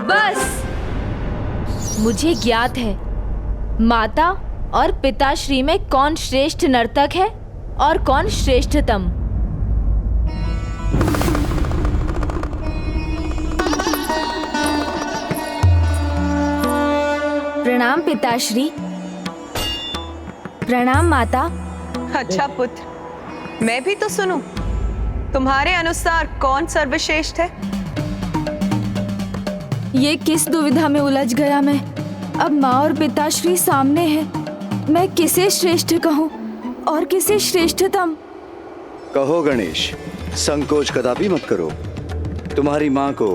बस मुझे ज्ञात है माता और पिताश्री में कौन श्रेष्ठ नर्तक है और कौन श्रेष्ठतम। प्रणाम पिताश्री। प्रणाम माता। अच्छा पुत्र, मैं भी तो सुनूं। तुम्हारे अनुसार कौन सर्वश्रेष्ठ है? ये किस दुविधा में उलझ गया मैं। अब माँ और पिताश्री सामने हैं। मैं किसे श्रेष्ठ कहूँ और किसे श्रेष्ठतम? कहो गणेश, संकोच कदापि मत करो। तुम्हारी माँ को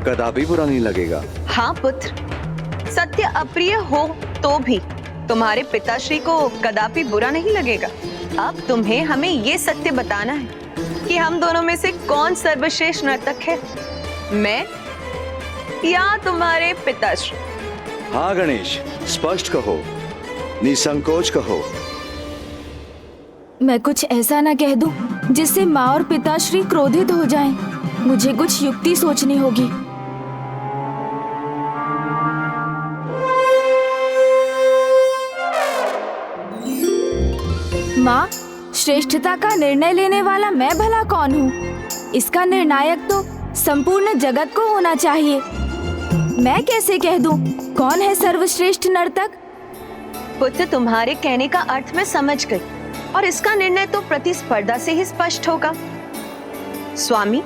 कदापि बुरा नहीं लगेगा। हाँ पुत्र, सत्य अप्रिय हो तो भी तुम्हारे पिताश्री को कदापि बुरा नहीं लगेगा। अब तुम्हें हमें ये सत्य बताना है कि हम दोनों में से कौन सर्वश्रेष्ठ नर्तक है, मैं या तुम्हारे पिताश्री? हाँ गणेश, स्पष्ट कहो, निसंकोच कहो। मैं कुछ ऐसा ना कह दूं जिससे माँ और पिताश्री क्रोधित हो जाएं। मुझे कुछ युक्ति सोचनी होगी। माँ, श्रेष्ठता का निर्णय लेने वाला मैं भला कौन हूँ? इसका निर्णायक तो संपूर्ण जगत को होना चाहिए। मैं कैसे कह दूं कौन है सर्वश्रेष्ठ नर्तक? पुत्र, तुम्हारे कहने का अर्थ मैं समझ गई और इसका निर्णय तो प्रतिस्पर्धा से ही स्पष्ट होगा। स्वामी,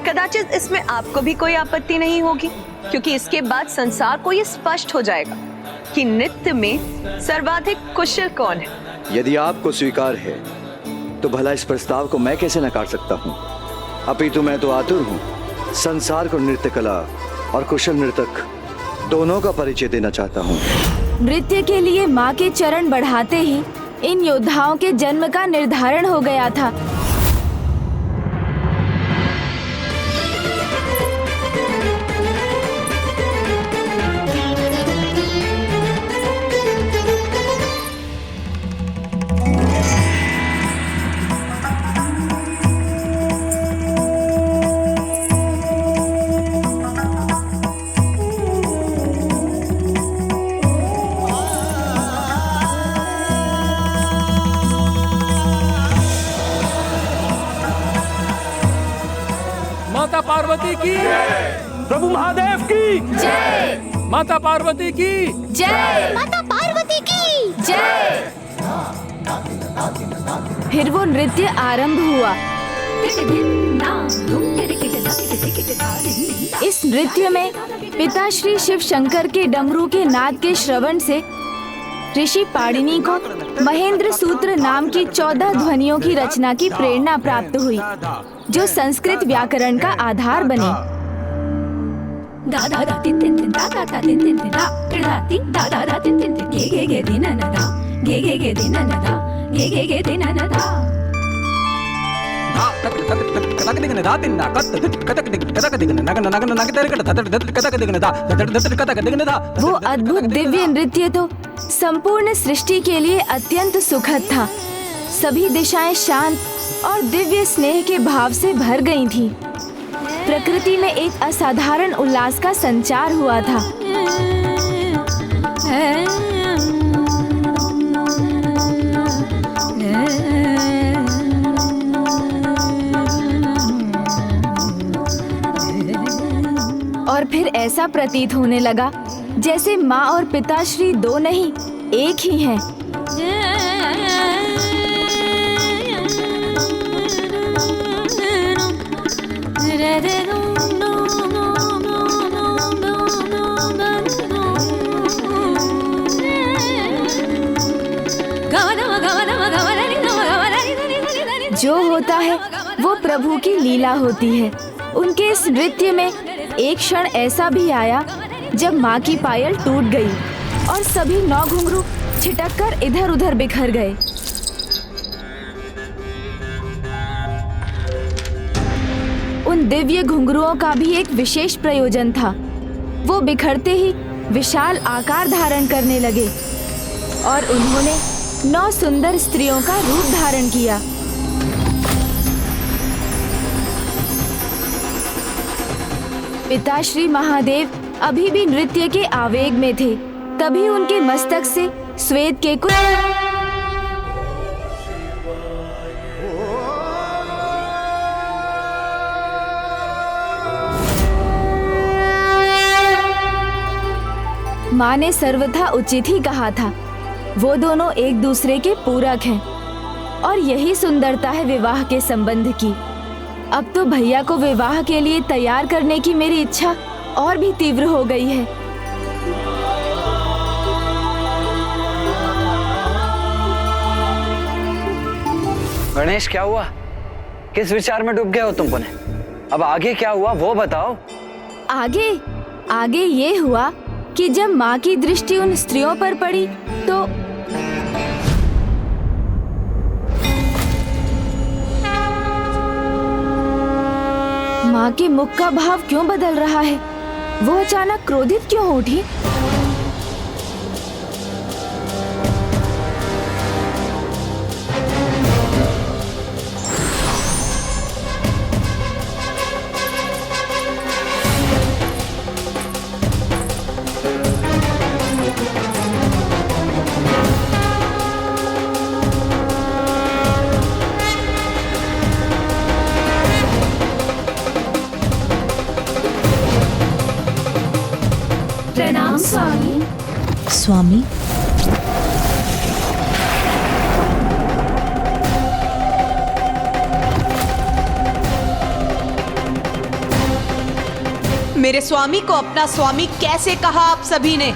कदाचित इसमें आपको भी कोई आपत्ति नहीं होगी, क्योंकि इसके बाद संसार को ये स्पष्ट हो जाएगा कि नृत्य में सर्वाधिक कुशल कौन है। यदि आपको स्वीकार है तो भला इस प्रस्ताव को मैं कैसे नकार सकता हूँ। अपितु मैं तो आतुर हूँ। संसार को नृत्य कला और कुशल नर्तक दोनों का परिचय देना चाहता हूँ। नृत्य के लिए माँ के चरण बढ़ाते ही इन योद्धाओं के जन्म का निर्धारण हो गया था। माता पार्वती की प्रभु महादेव की जय। माता पार्वती की जय। माता पार्वती की जय। फिर वो नृत्य आरंभ हुआ। इस नृत्य में पिताश्री शिव शंकर के डमरू के नाद के श्रवण से ऋषि पाणिनि को महेंद्र सूत्र नाम की 14 ध्वनियों की रचना की प्रेरणा प्राप्त हुई, जो संस्कृत व्याकरण का आधार बने। वो अद्भुत दिव्य नृत्य तो संपूर्ण सृष्टि के लिए अत्यंत सुखद था। सभी दिशाएं शांत और दिव्य स्नेह के भाव से भर गई थीं। प्रकृति में एक असाधारण उल्लास का संचार हुआ था। और फिर ऐसा प्रतीत होने लगा जैसे माँ और पिताश्री दो नहीं, एक ही हैं। जो होता है वो प्रभु की लीला होती है। उनके इस नृत्य में एक क्षण ऐसा भी आया जब माँ की पायल टूट गई और सभी 9 घुंघरू छिटक कर इधर उधर बिखर गए। उन दिव्य घुंघरुओं का भी एक विशेष प्रयोजन था। वो बिखरते ही विशाल आकार धारण करने लगे और उन्होंने 9 सुंदर स्त्रियों का रूप धारण किया। पिताश्री महादेव अभी भी नृत्य के आवेग में थे। तभी उनके मस्तक से श्वेत के कुछ माँ ने सर्वथा उचित ही कहा था, वो दोनों एक दूसरे के पूरक हैं और यही सुंदरता है विवाह के संबंध की। अब तो भैया को विवाह के लिए तैयार करने की मेरी इच्छा और भी तीव्र हो गई है। गणेश, क्या हुआ? किस विचार में डूब गए हो तुम पुनः? अब आगे क्या हुआ वो बताओ। आगे ये हुआ कि जब माँ की दृष्टि उन स्त्रियों पर पड़ी तो माँ के मुख का भाव क्यों बदल रहा है? वो अचानक क्रोधित क्यों हो उठी? प्रणाम स्वामी। स्वामी, मेरे स्वामी को अपना स्वामी कैसे कहा आप सभी ने?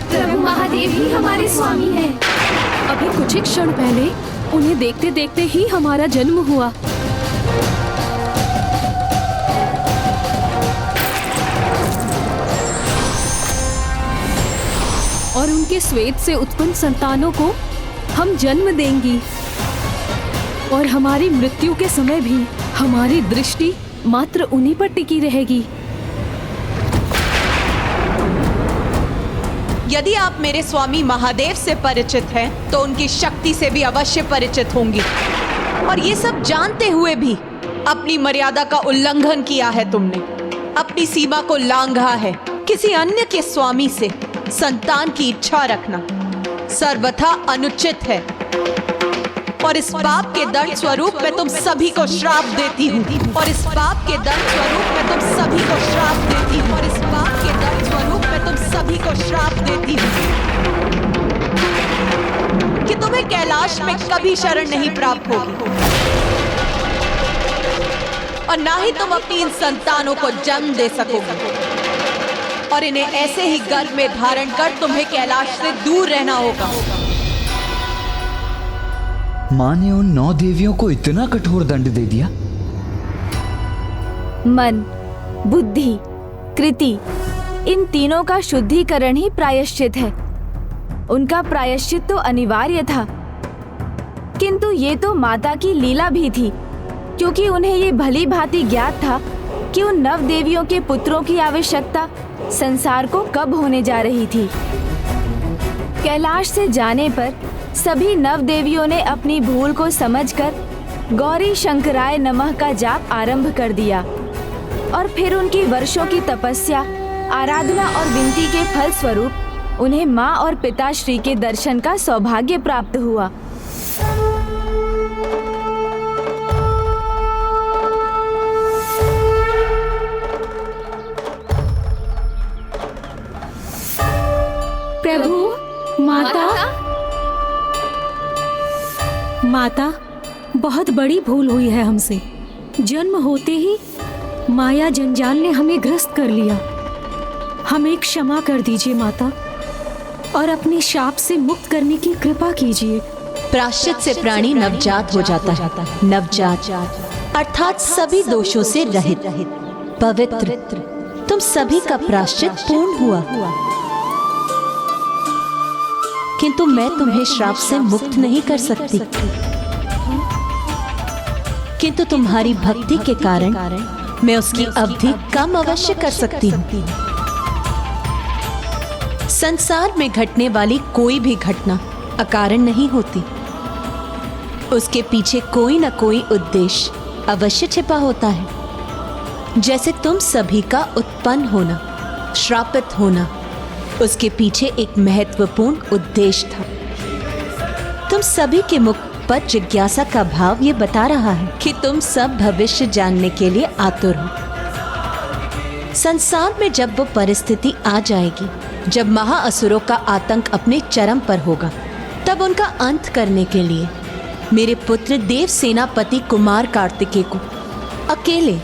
प्रभु महादेव ही हमारे स्वामी हैं। अभी कुछ ही क्षण पहले उन्हें देखते देखते ही हमारा जन्म हुआ। और उनके श्वेत से उत्पन्न संतानों को हम जन्म देंगी और हमारी मृत्यु के समय भी हमारी दृष्टि मात्र उन्हीं पर टिकी रहेगी। यदि आप मेरे स्वामी महादेव से परिचित हैं, तो उनकी शक्ति से भी अवश्य परिचित होंगी। और ये सब जानते हुए भी अपनी मर्यादा का उल्लंघन किया है तुमने, अपनी सीमा को लांघा है। किसी अन्य के स्वामी से संतान की इच्छा रखना सर्वथा अनुचित है। और इस पाप के दंड स्वरूप मैं तुम सभी को श्राप देती हूँ। और इस पाप के दंड स्वरूप मैं तुम सभी को श्राप देती हूँ। और इस पाप के दंड स्वरूप मैं तुम सभी को श्राप देती हूँ कि तुम्हें कैलाश में कभी शरण नहीं प्राप्त होगी और ना ही तुम अपनी इन संतानों को जन्म दे सकोगे। और इन्हें ऐसे ही गर्भ में धारण कर तुम्हें कैलाश से दूर रहना होगा। माँ ने उन 9 देवियों को इतना कठोर दंड दे दिया। मन, बुद्धि, कृति, इन तीनों का शुद्धिकरण ही प्रायश्चित है। उनका प्रायश्चित तो अनिवार्य था, किंतु ये तो माता की लीला भी थी, क्योंकि उन्हें ये भली भांति ज्ञात था कि उन 9 देवियों के पुत्रों की आवश्यकता संसार को कब होने जा रही थी। कैलाश से जाने पर सभी 9 देवियों ने अपनी भूल को समझकर गौरी शंकराय नमः का जाप आरंभ कर दिया और फिर उनकी वर्षों की तपस्या, आराधना और विनती के फल स्वरूप उन्हें माँ और पिताश्री के दर्शन का सौभाग्य प्राप्त हुआ। प्रभु, माता, बहुत बड़ी भूल हुई है हमसे। जन्म होते ही माया जंजाल ने हमें ग्रस्त कर लिया। हमें क्षमा कर दीजिए माता और अपने शाप से मुक्त करने की कृपा कीजिए। प्रायश्चित से प्राणी नवजात हो जाता है। नवजात अर्थात सभी दोषों से रहित, पवित्र। तुम सभी का प्रायश्चित पूर्ण हुआ, किंतु मैं तुम्हें श्राप से मुक्त नहीं कर सकती। किंतु तुम्हारी भक्ति के कारण मैं उसकी अवधि कम अवश्य कर सकती हूँ। संसार में घटने वाली कोई भी घटना अकारण नहीं होती। उसके पीछे कोई न कोई उद्देश्य अवश्य छिपा होता है। जैसे तुम सभी का उत्पन्न होना, श्रापित होना, उसके पीछे एक महत्वपूर्ण उद्देश्य था। तुम सभी के मुख पर जिज्ञासा का भाव ये बता रहा है कि तुम सब भविष्य जानने के लिए आतुर हो। संसार में जब वो परिस्थिति आ जाएगी जब महाअसुरों का आतंक अपने चरम पर होगा, तब उनका अंत करने के लिए मेरे पुत्र देव सेनापति कुमार कार्तिकेय को अकेले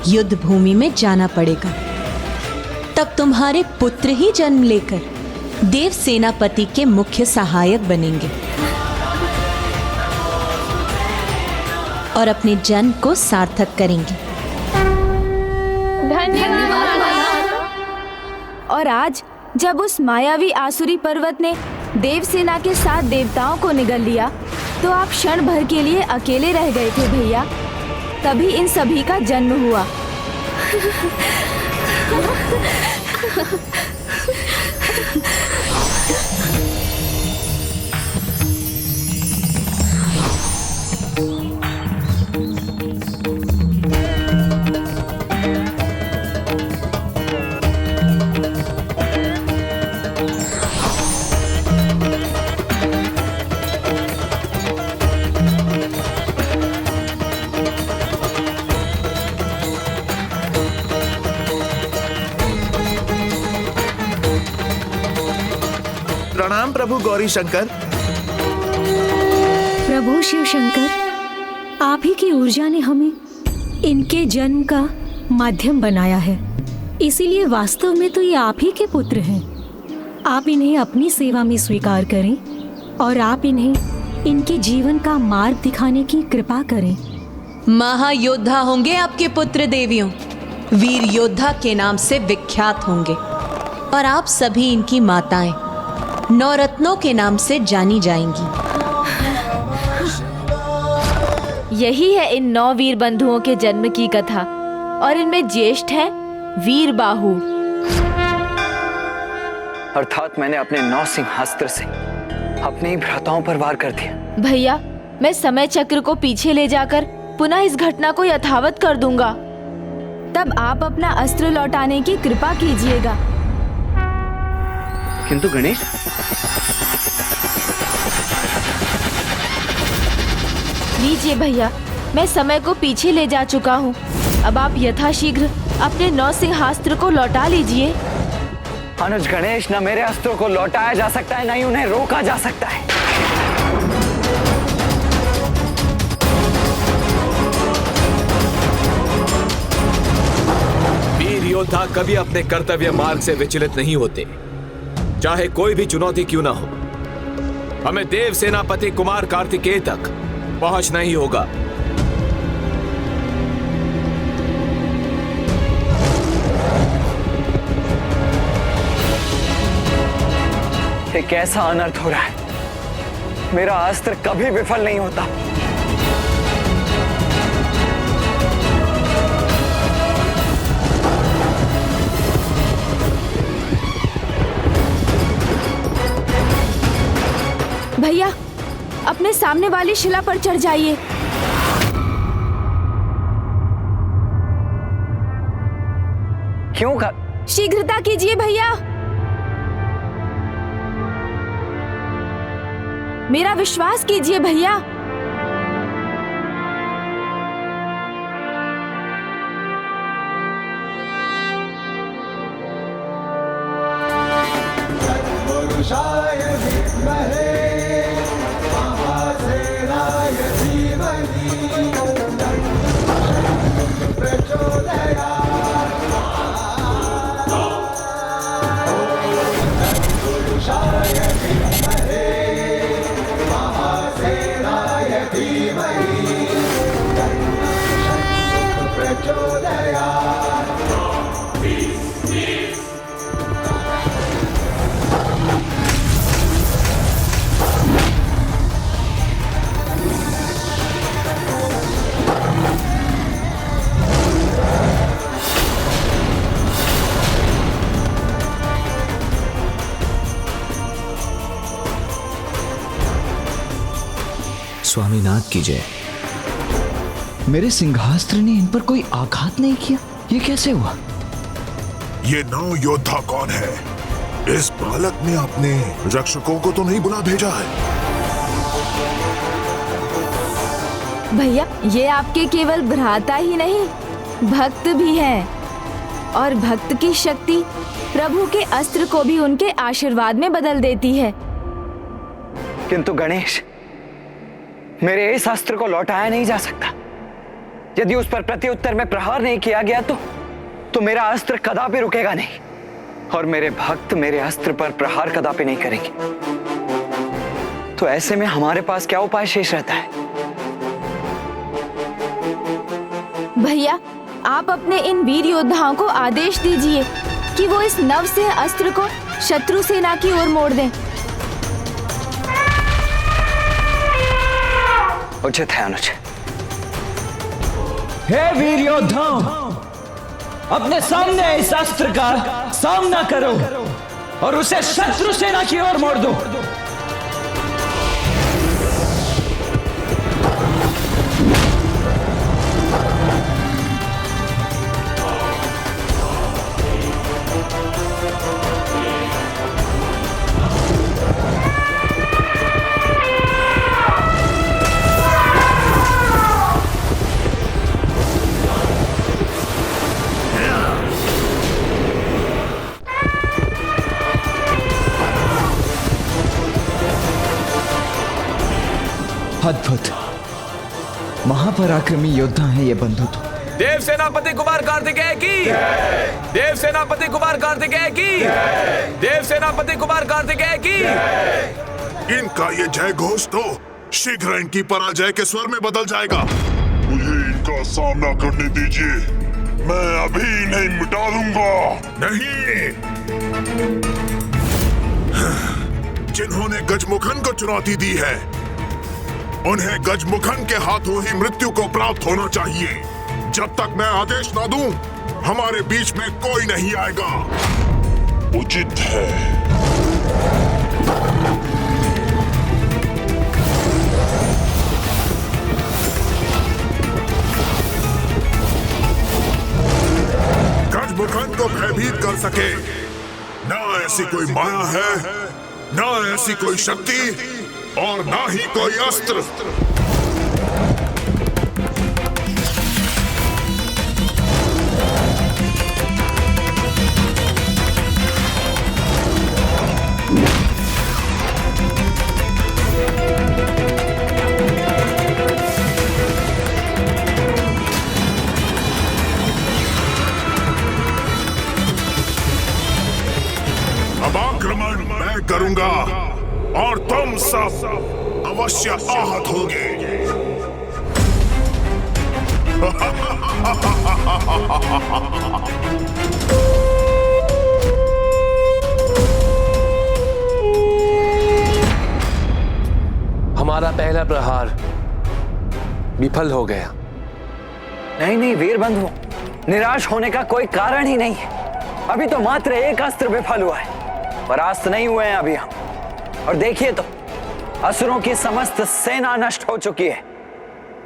युद्ध भूमि में जाना पड़ेगा। तब तुम्हारे पुत्र ही जन्म लेकर देव सेनापति के मुख्य सहायक बनेंगे और अपने जन्म को सार्थक करेंगे। और आज जब उस मायावी आसुरी पर्वत ने देवसेना के 7 देवताओं को निगल लिया, तो आप क्षण भर के लिए अकेले रह गए थे भैया। तभी इन सभी का जन्म हुआ। प्रणाम प्रभु गौरी शंकर। प्रभु शिव शंकर, आप ही की ऊर्जा ने हमें इनके जन्म का माध्यम बनाया है, इसीलिए वास्तव में तो ये आप ही के पुत्र हैं। आप इन्हें अपनी सेवा में स्वीकार करें और आप इन्हें इनके जीवन का मार्ग दिखाने की कृपा करें। महायोद्धा होंगे आपके पुत्र देवियों, वीर योद्धा के नाम से विख्यात होंगे और आप सभी इनकी माताएं नवरत्नों के नाम से जानी जाएंगी। यही है इन 9 वीर बंधुओं के जन्म की कथा, और इनमें ज्येष्ठ है वीर बाहु। अर्थात मैंने अपने 9 सिंहास्त्र से अपने ही भ्राताओं पर वार कर दिया। भैया, मैं समय चक्र को पीछे ले जाकर पुनः इस घटना को यथावत कर दूंगा। तब आप अपना अस्त्र लौटाने की कृपा कीजिएगा। किंतु गणेश, लीजिए भैया, मैं समय को पीछे ले जा चुका हूँ। अब आप यथाशीघ्र अपने 9 सिंहास्त्र को लौटा लीजिए। अनुज गणेश, न मेरे अस्त्रों को लौटाया जा सकता है, न ही उन्हें रोका जा सकता है। वीर योद्धा कभी अपने कर्तव्य मार्ग से विचलित नहीं होते, चाहे कोई भी चुनौती क्यों ना हो। हमें देव सेनापति कुमार कार्तिकेय तक पहुंचना ही होगा। एक ऐसा अनर्थ हो रहा है, मेरा अस्त्र कभी विफल नहीं होता। भैया, अपने सामने वाली शिला पर चढ़ जाइए। क्यों? शीघ्रता कीजिए भैया, मेरा विश्वास कीजिए भैया। स्वामीनाथ की जय। मेरे सिंहास्त्र ने इन पर कोई आघात नहीं किया, ये कैसे हुआ? ये 9 योद्धा कौन है? इस बालक ने अपने रक्षकों को तो नहीं बुला भेजा है? भैया, ये आपके केवल भ्राता ही नहीं, भक्त भी हैं, और भक्त की शक्ति प्रभु के अस्त्र को भी उनके आशीर्वाद में बदल देती है। किंतु गणेश, मेरे इस अस्त्र को लौटाया नहीं जा सकता। यदि उस पर प्रत्युत्तर में प्रहार नहीं किया गया तो मेरा अस्त्र कदापि रुकेगा नहीं, और मेरे भक्त मेरे अस्त्र पर प्रहार कदापि नहीं करेंगे। तो ऐसे में हमारे पास क्या उपाय शेष रहता है? भैया, आप अपने इन वीर योद्धाओं को आदेश दीजिए कि वो इस नवसिंह अस्त्र को शत्रु सेना की ओर मोड़ दें। उचित है अनुज। हे वीर योद्धाओ, अपने सामने इस अस्त्र का सामना करो और उसे शत्रु सेना की ओर मोड़ दो। अद्भुत, महापराक्रमी योद्धा है ये बंधु तो। देव सेनापति कुमार कार्तिकेय की, देव सेनापति कुमार कार्तिकेय की, देव सेनापति कुमार कार्तिकेय की। इनका ये जय घोष तो शीघ्र इनकी पराजय के स्वर में बदल जाएगा। मुझे इनका सामना करने दीजिए, मैं अभी नहीं मिटा दूंगा। नहीं, जिन्होंने गजमुखन को चुनौती दी है, उन्हें गजमुखन के हाथों ही मृत्यु को प्राप्त होना चाहिए। जब तक मैं आदेश ना दूं, हमारे बीच में कोई नहीं आएगा। उचित है। गजमुखन को भयभीत कर सके ना ऐसी कोई माया है, ना ऐसी कोई शक्ति, और ना ही कोई अस्त्र। अब आक्रमण मैं करूंगा और तुम सब अवश्य आहत होगे। हमारा पहला प्रहार विफल हो गया। नहीं नहीं वीर बंधु, निराश होने का कोई कारण ही नहीं है। अभी तो मात्र एक अस्त्र विफल हुआ है, परास्त नहीं हुए हैं अभी हम। और देखिए तो, असुरों की समस्त सेना नष्ट हो चुकी है।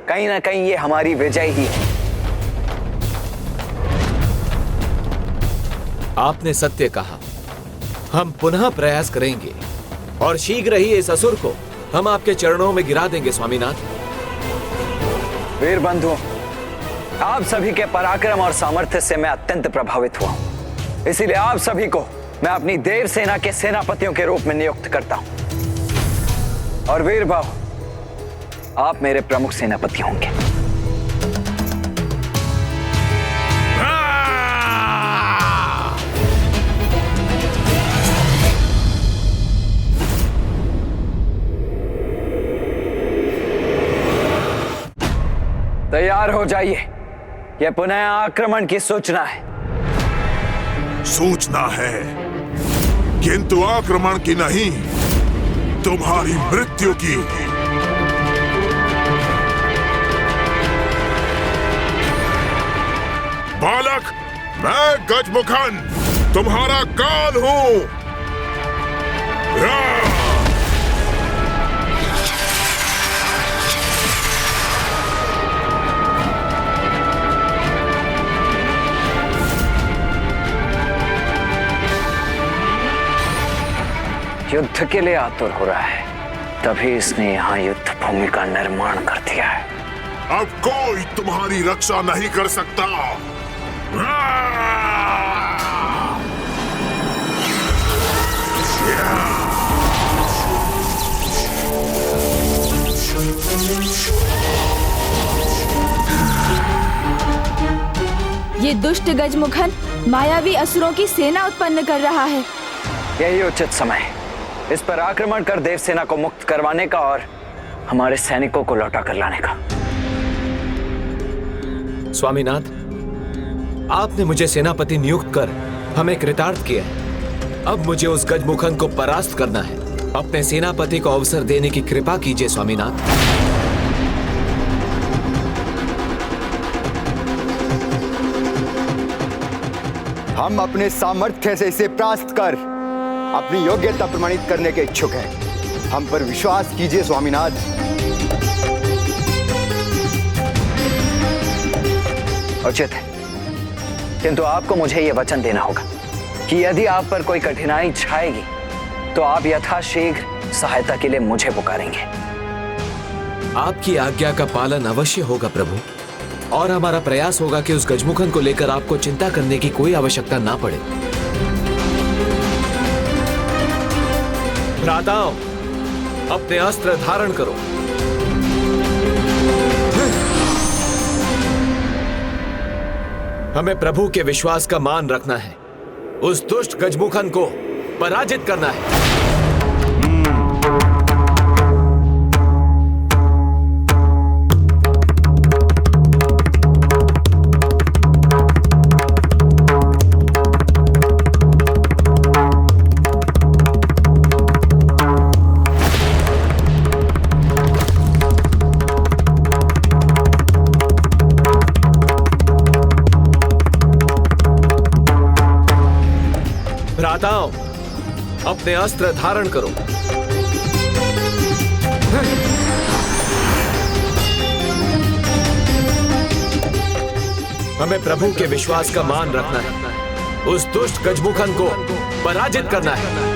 कहीं ना कहीं ये हमारी विजय ही है। आपने सत्य कहा। हम पुनः प्रयास करेंगे और शीघ्र ही इस असुर को हम आपके चरणों में गिरा देंगे स्वामीनाथ। वीर बंधु, आप सभी के पराक्रम और सामर्थ्य से मैं अत्यंत प्रभावित हुआ हूं। इसीलिए आप सभी को मैं अपनी देव सेना के सेनापतियों के रूप में नियुक्त करता हूं। और वीर भाव, आप मेरे प्रमुख सेनापति होंगे। तैयार हो जाइए, यह पुनः आक्रमण की सूचना है। सूचना है, किंतु आक्रमण की नहीं, तुम्हारी मृत्यु की। बालक, मैं गजमुखन तुम्हारा काल हूं। युद्ध के लिए आतुर हो रहा है, तभी इसने यहाँ युद्ध भूमि का निर्माण कर दिया है। अब कोई तुम्हारी रक्षा नहीं कर सकता। ये दुष्ट गजमुखन मायावी असुरों की सेना उत्पन्न कर रहा है। यही उचित समय है इस पर आक्रमण कर देवसेना को मुक्त करवाने का और हमारे सैनिकों को लौटा कर लाने का। स्वामीनाथ, आपने मुझे सेनापति नियुक्त कर हमें कृतार्थ किया है। अब मुझे उस गजमुखन को परास्त करना है। अपने सेनापति को अवसर देने की कृपा कीजिए स्वामीनाथ। हम अपने सामर्थ्य से इसे परास्त कर अपनी योग्यता प्रमाणित करने के इच्छुक हैं। हम पर विश्वास कीजिए स्वामीनाथ। उचित है, किंतु आपको मुझे यह वचन देना होगा कि यदि आप पर कोई कठिनाई छाएगी तो आप यथाशीघ्र सहायता के लिए मुझे पुकारेंगे। आपकी आज्ञा का पालन अवश्य होगा प्रभु, और हमारा प्रयास होगा कि उस गजमुखन को लेकर आपको चिंता करने की कोई आवश्यकता ना पड़े। भ्राताओं, अपने अस्त्र धारण करो। हमें प्रभु के विश्वास का मान रखना है। उस दुष्ट गजमुखन को पराजित करना है। भ्राताओं, अपने अस्त्र धारण करो। हमें प्रभु के विश्वास का मान रखना है। उस दुष्ट गजमुखन को पराजित करना है।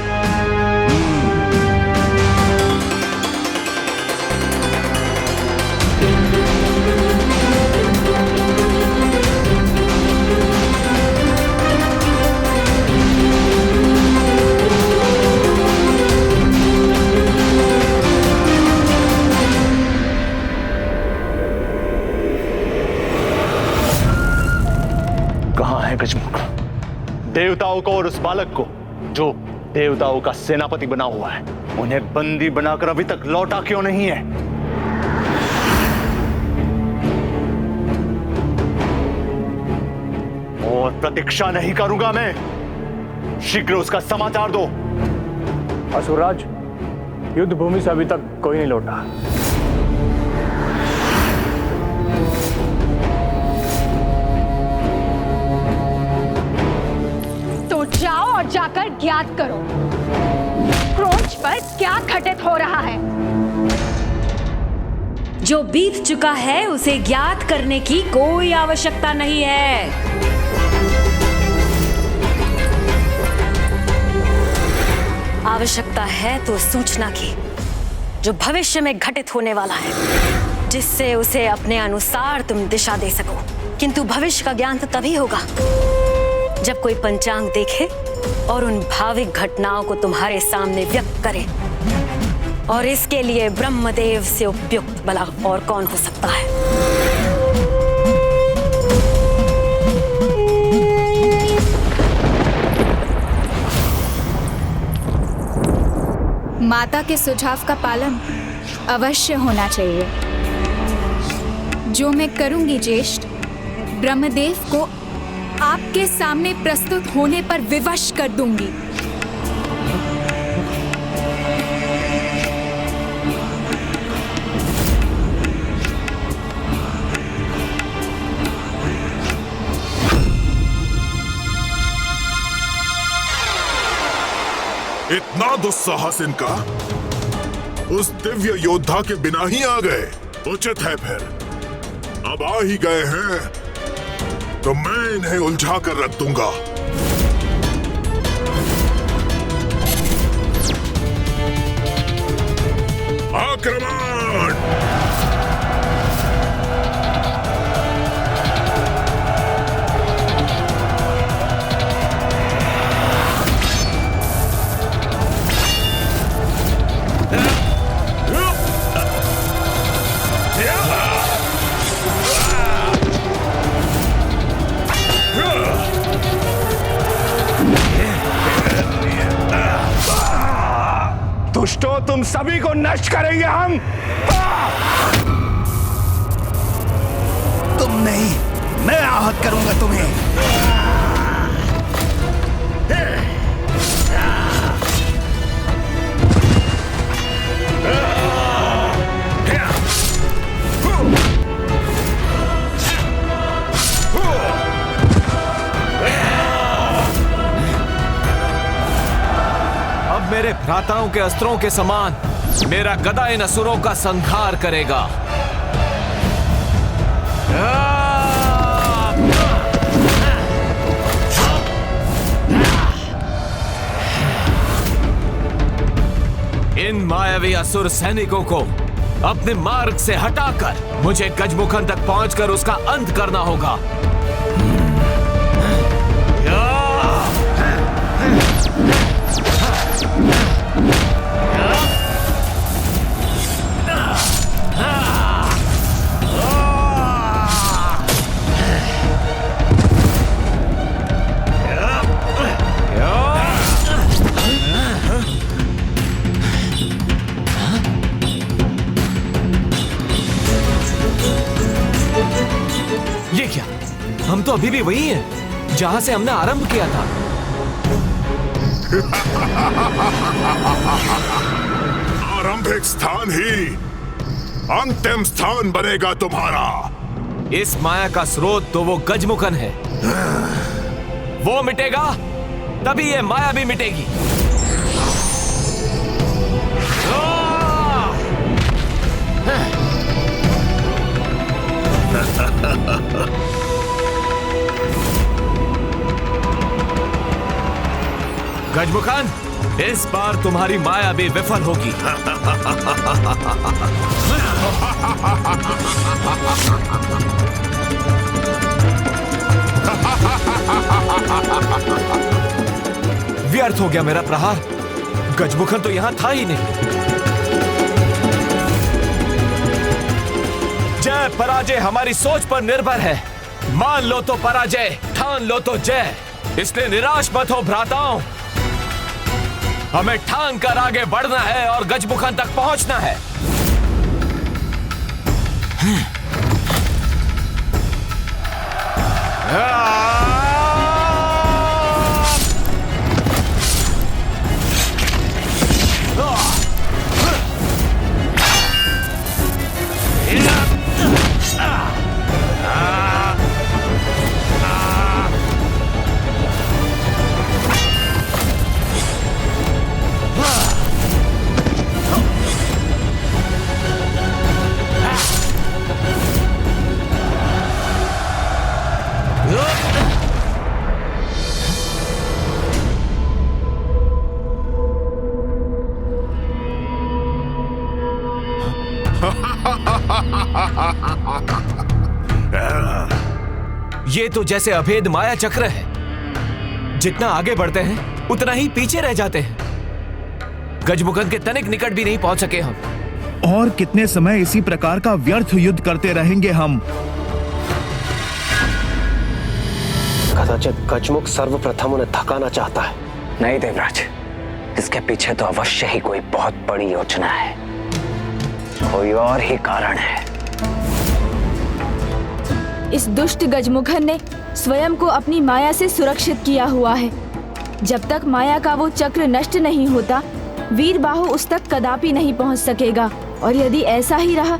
गजमुख, देवताओं को और उस बालक को जो देवताओं का सेनापति बना हुआ है, उन्हें बंदी बनाकर अभी तक लौटा क्यों नहीं है? और प्रतीक्षा नहीं करूंगा मैं, शीघ्र उसका समाचार दो। असुरराज, युद्ध भूमि से अभी तक कोई नहीं लौटा। जाओ और जाकर ज्ञात करो क्रोच पर क्या घटित हो रहा है। जो बीत चुका है उसे ज्ञात करने की कोई आवश्यकता नहीं है। आवश्यकता है तो सूचना की, जो भविष्य में घटित होने वाला है, जिससे उसे अपने अनुसार तुम दिशा दे सको। किंतु भविष्य का ज्ञान तो तभी होगा जब कोई पंचांग देखे और उन भाविक घटनाओं को तुम्हारे सामने व्यक्त करे, और इसके लिए ब्रह्मदेव से उपयुक्त भला और कौन हो सकता है। माता के सुझाव का पालन अवश्य होना चाहिए। जो मैं करूंगी ज्येष्ठ, ब्रह्मदेव को आपके सामने प्रस्तुत होने पर विवश कर दूंगी। इतना दुस्साहस इनका उस दिव्य योद्धा के बिना ही आ गए। उचित है फिर, अब आ ही गए हैं तो मैं इन्हें उलझा कर रख दूंगा। आक्रमण! दुष्टों, तुम सभी को नष्ट करेंगे हम। तुम नहीं, मैं आहत करूंगा तुम्हें। अब मेरे भ्राताओं के अस्त्रों के समान मेरा गदा इन असुरों का संहार करेगा। इन मायावी असुर सैनिकों को अपने मार्ग से हटाकर मुझे गजमुखन तक पहुंचकर उसका अंत करना होगा। ये क्या? हम तो अभी भी वही हैं जहां से हमने आरंभ किया था। आरंभिक स्थान ही अंतिम स्थान बनेगा तुम्हारा। इस माया का स्रोत तो वो गजमुखन है। वो मिटेगा तभी ये माया भी मिटेगी। गजमुखन, इस बार तुम्हारी माया भी विफल होगी। व्यर्थ हो गया मेरा प्रहार। गजमुखन तो यहां था ही नहीं। जय पराजय हमारी सोच पर निर्भर है। मान लो तो पराजय, ठान लो तो जय। इसलिए निराश मत हो भ्राताओं। हमें ठान कर आगे बढ़ना है और गजमुखन तक पहुंचना है। ये तो जैसे अभेद माया चक्र है। जितना आगे बढ़ते हैं उतना ही पीछे रह जाते हैं। गजमुखन के तनिक निकट भी नहीं पहुंच सके हम। और कितने समय इसी प्रकार का व्यर्थ युद्ध करते रहेंगे हम? कदाचित गजमुख सर्वप्रथम उन्हें थकाना चाहता है। नहीं देवराज, इसके पीछे तो अवश्य ही कोई बहुत बड़ी योजना है। कोई और ही कारण है। इस दुष्ट गजमुखन ने स्वयं को अपनी माया से सुरक्षित किया हुआ है। जब तक माया का वो चक्र नष्ट नहीं होता, वीरबाहु उस तक कदापि नहीं पहुंच सकेगा। और यदि ऐसा ही रहा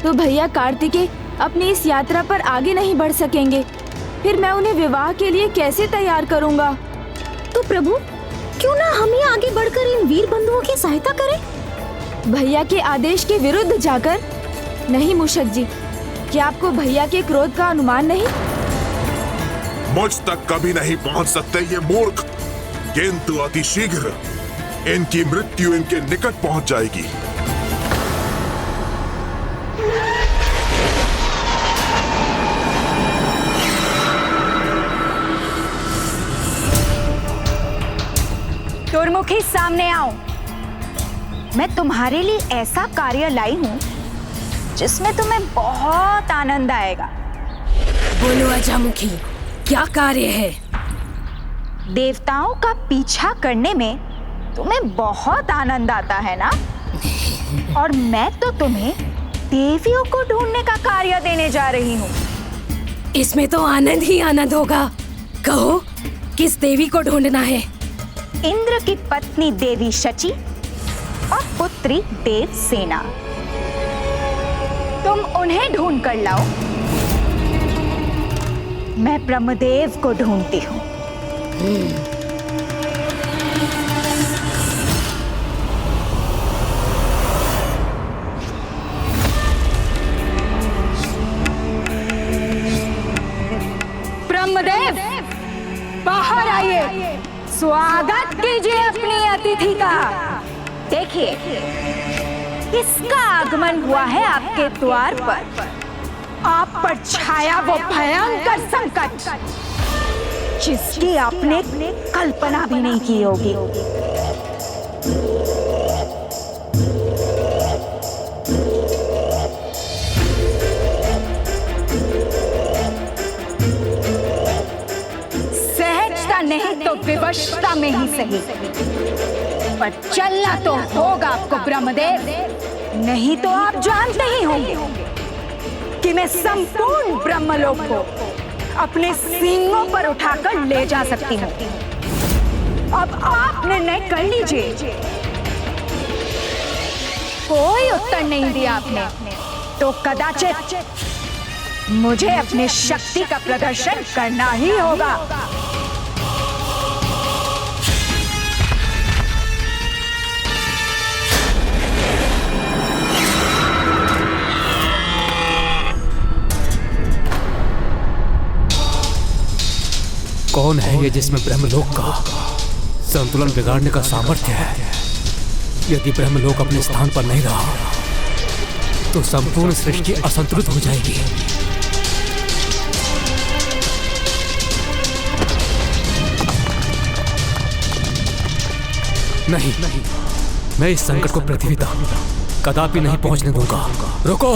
तो भैया कार्तिकेय अपनी इस यात्रा पर आगे नहीं बढ़ सकेंगे। फिर मैं उन्हें विवाह के लिए कैसे तैयार करूंगा? तो प्रभु, क्यों ना हम ही आगे बढ़कर इन वीर बंधुओं की सहायता करें? भैया के आदेश के विरुद्ध जाकर? नहीं मूषक जी, क्या आपको भैया के क्रोध का अनुमान नहीं? मुझ तक कभी नहीं पहुंच सकते ये मूर्ख, किंतु अति शीघ्र इनकी मृत्यु इनके निकट पहुंच जाएगी। ही सामने आओ। मैं तुम्हारे लिए ऐसा कार्य लाई हूँ जिसमें तुम्हें बहुत आनंद आएगा। बोलो अजामुखी, क्या कार्य है? देवताओं का पीछा करने में तुम्हें बहुत आनंद आता है ना? और मैं तो तुम्हें देवियों को ढूंढने का कार्य देने जा रही हूँ। इसमें तो आनंद ही आनंद होगा। कहो, किस देवी को ढूंढना है? इंद्र की पत्नी देवी शची और पुत्री देवसेना। तुम उन्हें ढूंढ कर लाओ। मैं ब्रह्मदेव को ढूंढती हूँ। ब्रह्मदेव, बाहर आइए। स्वागत कीजिए अपनी अतिथि का। देखिए, इसका आगमन हुआ है आपके द्वार पर। आप पर छाया वो भयंकर संकट जिसकी आपने कल्पना भी नहीं की होगी। सहजता नहीं तो विवशता में ही सही, पर चलना तो होगा आपको ब्रह्मदेव। नहीं तो आप जानते ही होंगे कि मैं संपूर्ण ब्रह्मलोक को अपने सींगों पर उठाकर ले जा सकती हूँ। अब आप निर्णय कर लीजिए। कोई उत्तर नहीं दिया आपने तो कदाचित मुझे अपनी शक्ति का प्रदर्शन करना ही होगा। कौन है ये जिसमें ब्रह्मलोक का संतुलन बिगाड़ने का सामर्थ्य है? यदि ब्रह्मलोक अपने स्थान पर नहीं रहा तो संपूर्ण सृष्टि असंतुलित हो जाएगी। नहीं, मैं इस संकट को पृथ्वी तक कदापि नहीं पहुंचने दूंगा। रुको,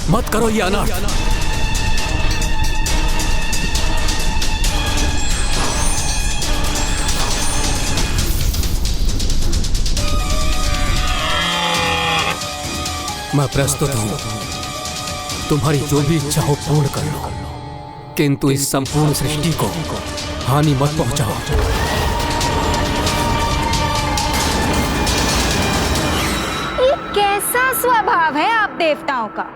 मत करो ये अनर्थ। मैं प्रस्तुत हूं, तुम्हारी जो भी इच्छा हो पूर्ण कर लो, किंतु इस संपूर्ण सृष्टि को हानि मत पहुंचाओ। ये कैसा स्वभाव है आप देवताओं का?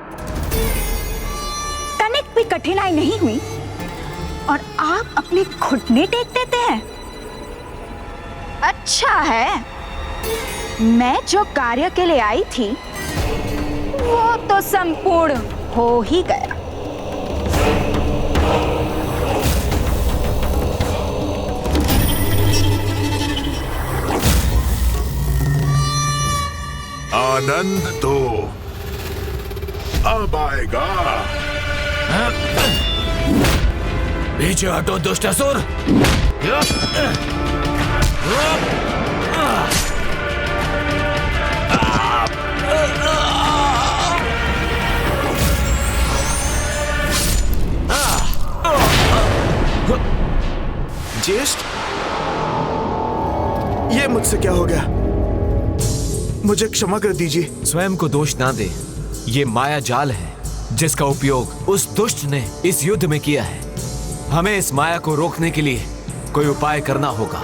तनिक भी कठिनाई नहीं हुई और आप अपने घुटने टेक देते हैं। अच्छा है, मैं जो कार्य के लिए आई थी वो तो संपूर्ण हो ही गया। आनंद तो अब आएगा। पीछे हटो दुष्ट असुर। ज्येष्ठ, ये मुझसे क्या हो गया? मुझे क्षमा कर दीजिए। स्वयं को दोष ना दे। ये माया जाल है जिसका उपयोग उस दुष्ट ने इस युद्ध में किया है। हमें इस माया को रोकने के लिए कोई उपाय करना होगा।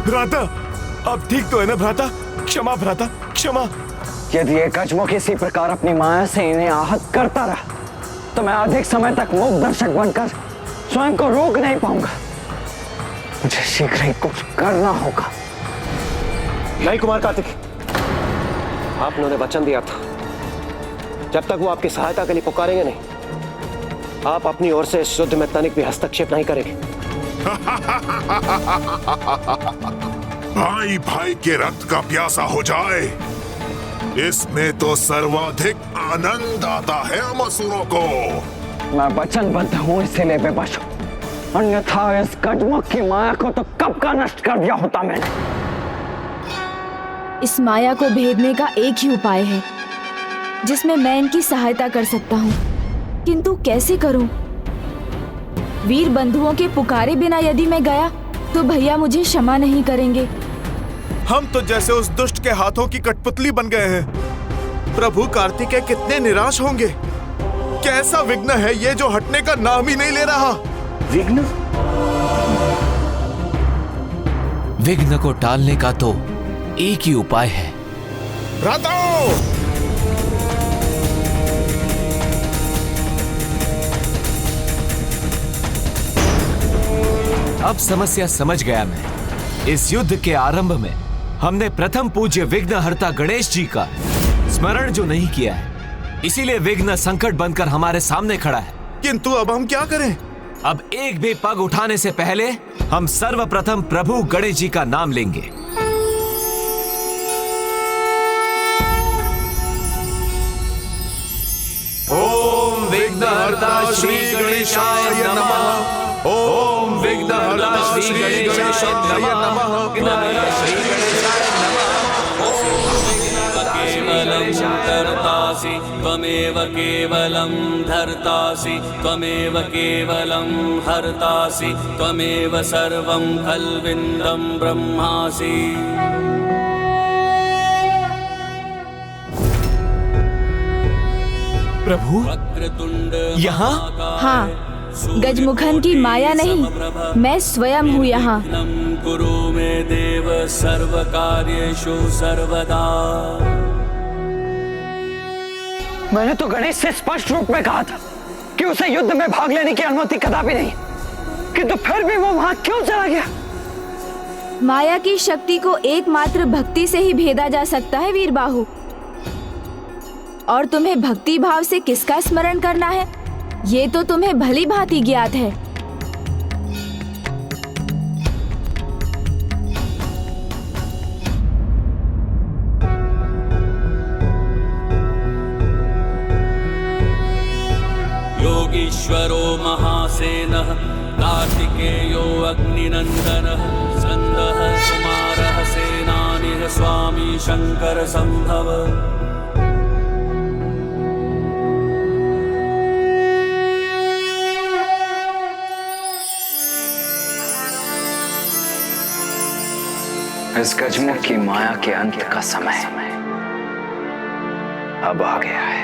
भ्राता, अब ठीक तो है ना भ्राता? क्षमा भ्राता, क्षमा। यदि ये गजमुख इसी प्रकार अपनी माया से इन्हें आहत करता रहा तो मैं अधिक समय तक मूक दर्शक बनकर स्वयं को रोक नहीं पाऊंगा। मुझे शीघ्र ही कुछ करना होगा। नहीं कुमार कार्तिक, आपने उन्हें वचन दिया था, जब तक वो आपकी सहायता के लिए पुकारेंगे नहीं, आप अपनी ओर से इस युद्ध में तनिक भी हस्तक्षेप नहीं करेंगे। भाई भाई के रक्त का प्यासा हो जाए, इसमें तो सर्वाधिक आनंद आता है हम असुरों को। मैं वचनबद्ध हूँ इसीलिए बेबस हूँ, अन्यथा इस गजमुख की माया को तो कब का नष्ट कर दिया होता मैंने। इस माया को भेदने का एक ही उपाय है जिसमें मैं इनकी सहायता कर सकता हूँ, किंतु कैसे करूँ? वीर बंधुओं के पुकारे बिना यदि मैं गया तो भैया मुझे क्षमा नहीं करेंगे। हम तो जैसे उस दुष्ट के हाथों की कठपुतली बन गए हैं। प्रभु कार्तिकेय कितने निराश होंगे। कैसा विघ्न है ये जो हटने का नाम ही नहीं ले रहा। विघ्न? विघ्न को टालने का तो एक ही उपाय है। अब समस्या समझ गया मैं। इस युद्ध के आरंभ में हमने प्रथम पूज्य विघ्नहर्ता गणेश जी का स्मरण जो नहीं किया है, इसीलिए विघ्न संकट बनकर हमारे सामने खड़ा है। किंतु अब हम क्या करें? अब एक भी पग उठाने से पहले हम सर्वप्रथम प्रभु गणेश जी का नाम लेंगे। ओम विघ्नहर्ता श्री गणेशाय नमः। ओम विघ्नहर्ता श्री गणेशाय नमः। कर्तासि त्वमेव केवलं धर्तासि त्वमेव केवलं हर्तासि त्वमेव सर्वं खल्विन्दं ब्रह्मासि। प्रभु यहाँ? हाँ, गजमुखन की माया नहीं, मैं स्वयं हूँ यहाँ। कुरु मे देव सर्व कार्येषु सर्वदा। मैंने तो गणेश से स्पष्ट रूप में कहा था कि उसे युद्ध में भाग लेने की अनुमति कदापि नहीं, किंतु फिर भी वो वहां क्यों चला गया? माया की शक्ति को एकमात्र भक्ति से ही भेदा जा सकता है वीरबाहु। और तुम्हें भक्ति भाव से किसका स्मरण करना है, ये तो तुम्हें भली भांति ज्ञात है। योगीश्वरो महासेनः कार्तिकेयो अग्निनन्दनः स्कन्दः कुमारः सेनानिः स्वामी शंकर संभव। इस गजमुख की माया के अंत का समय अब आ गया है।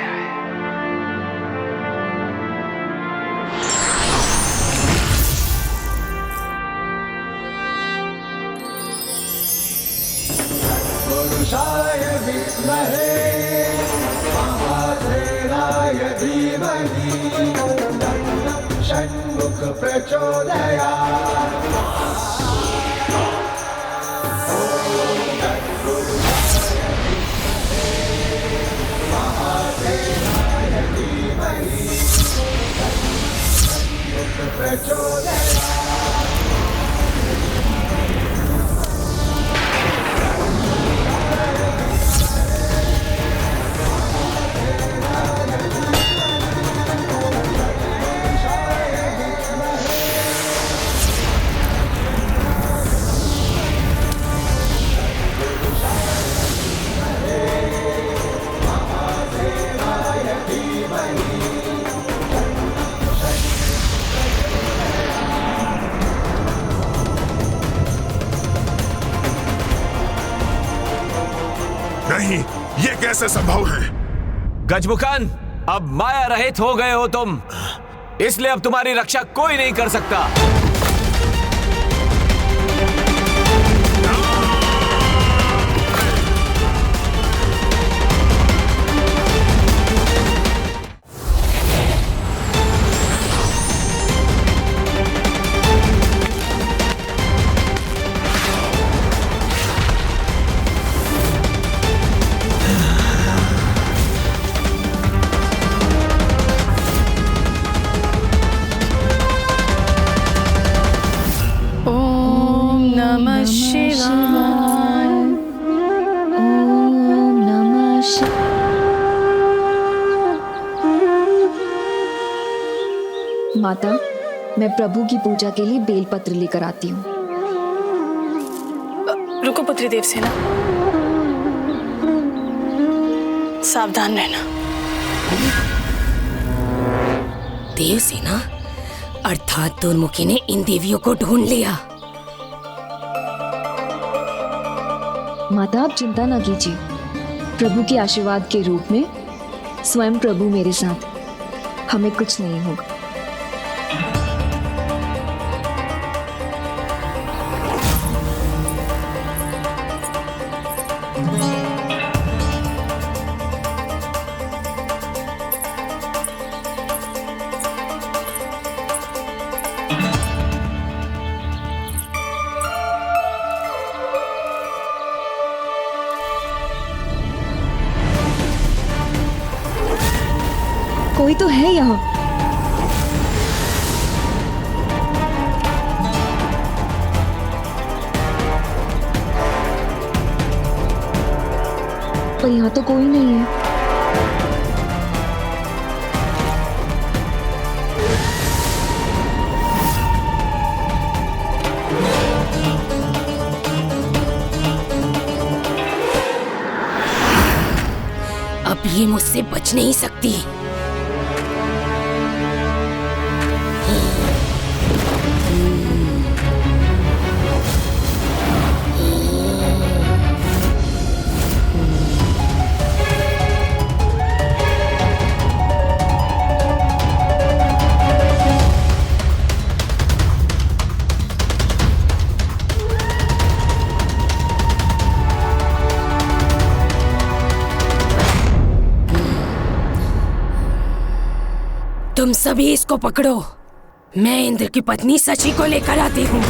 पुरुषाय विद्महे महासेनाय धीमहि तन्नः षण्मुख प्रचोदयात्। नहीं, ये कैसे संभव है? गजमुखन, अब माया रहित हो गए हो तुम, इसलिए अब तुम्हारी रक्षा कोई नहीं कर सकता। नमः शिवाय। माता, मैं प्रभु की पूजा के लिए बेलपत्र लेकर आती हूँ। रुको पुत्री देवसेना, सावधान रहना। देवसेना अर्थात दुर्मुखी ने इन देवियों को ढूंढ लिया। माता, आप चिंता ना कीजिए। प्रभु के आशीर्वाद के रूप में स्वयं प्रभु मेरे साथ, हमें कुछ नहीं होगा। कोई तो है यहाँ। पर यहाँ तो कोई नहीं है। अब ये मुझसे बच नहीं सकती। तुम सभी इसको पकड़ो, मैं इंद्र की पत्नी सची को लेकर आती हूँ।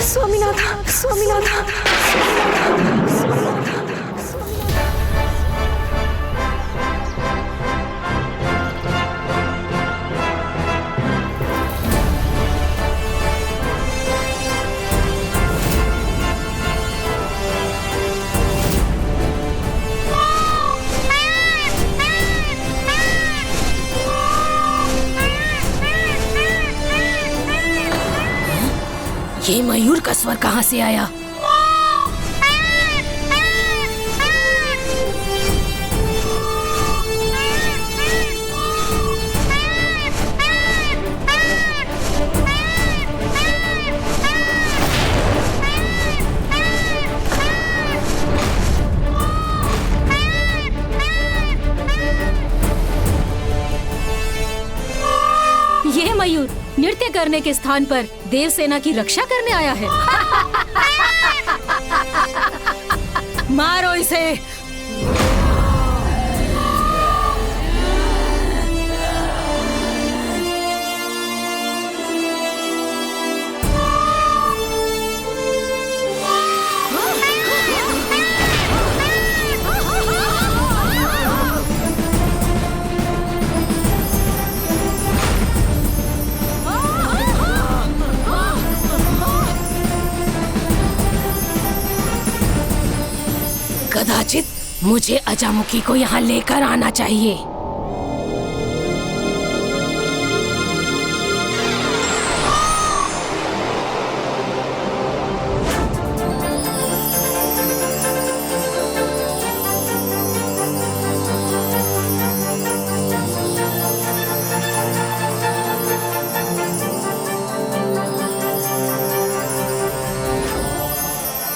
स्वामीनाथ, स्वामीनाथ, ये मयूर का स्वर कहाँ से आया? ये मयूर नृत्य करने के स्थान पर देवसेना की रक्षा करने आया है। मारो इसे। कदाचित मुझे अजामुखी को यहाँ लेकर आना चाहिए।